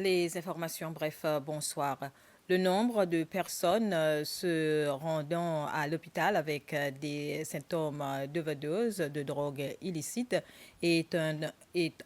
Les informations, bref, bonsoir. Le nombre de personnes se rendant à l'hôpital avec des symptômes d'overdose de drogue illicite est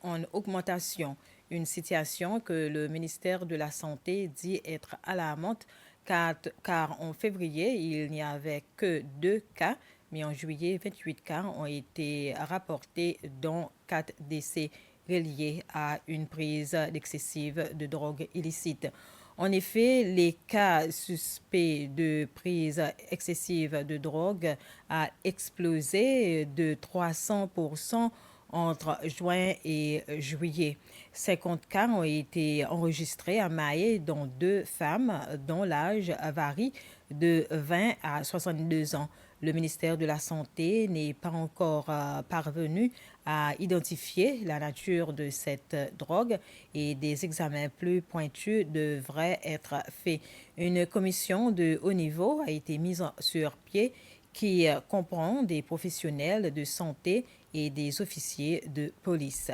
en augmentation. Une situation que le ministère de la Santé dit être alarmante car en février, il n'y avait que 2 cas, mais en juillet, 28 cas ont été rapportés, dont 4 décès reliés à une prise excessive de drogue illicite. En effet, les cas suspects de prise excessive de drogue a explosé de 300% entre juin et juillet. 50 cas ont été enregistrés à Maé, dont 2 femmes dont l'âge varie de 20 à 62 ans. Le ministère de la Santé n'est pas encore parvenu à identifier la nature de cette drogue et des examens plus pointus devraient être faits. Une commission de haut niveau a été mise sur pied qui comprend des professionnels de santé et des officiers de police.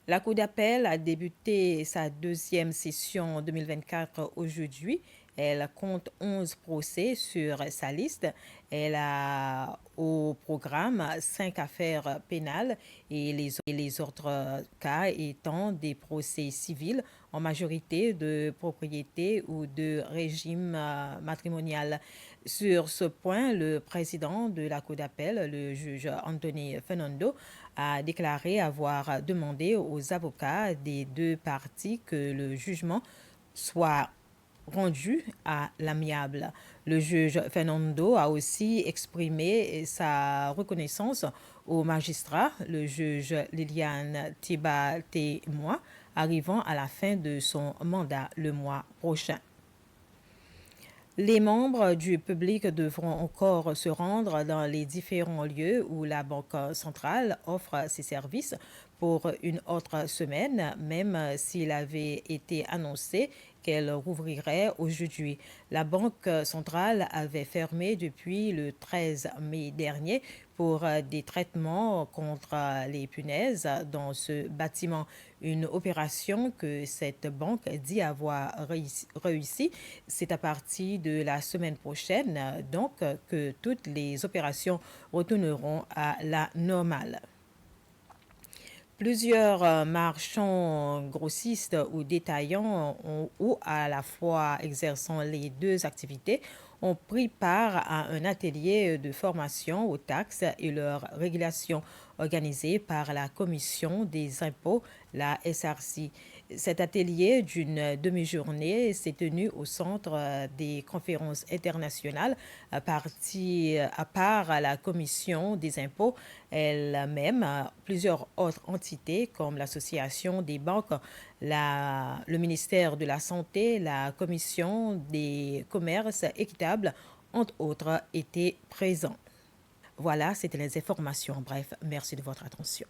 La Cour d'appel a débuté sa deuxième session 2024 aujourd'hui. Elle compte 11 procès sur sa liste. Elle a au programme 5 affaires pénales et les autres cas étant des procès civils, en majorité de propriété ou de régime matrimonial. Sur ce point, le président de la Cour d'appel, le juge Anthony Fernando, a déclaré avoir demandé aux avocats des 2 parties que le jugement soit rendu à l'amiable. Le juge Fernando a aussi exprimé sa reconnaissance au magistrat, le juge Liliane Tiba-Témoin, arrivant à la fin de son mandat le mois prochain. Les membres du public devront encore se rendre dans les différents lieux où la Banque centrale offre ses services pour une autre semaine, même s'il avait été annoncé qu'elle rouvrirait aujourd'hui. La Banque centrale avait fermé depuis le 13 mai dernier pour des traitements contre les punaises dans ce bâtiment. Une opération que cette banque dit avoir réussi. C'est à partir de la semaine prochaine, donc, que toutes les opérations retourneront à la normale. Plusieurs marchands grossistes ou détaillants ou à la fois exerçant les 2 activités ont pris part à un atelier de formation aux taxes et leurs régulations organisé par la Commission des impôts, la SRC. Cet atelier d'une demi-journée s'est tenu au centre des conférences internationales à part la Commission des impôts elle-même. Plusieurs autres entités comme l'Association des banques, le ministère de la Santé, la Commission des commerces équitables, entre autres, étaient présents. Voilà, c'était les informations. Bref, merci de votre attention.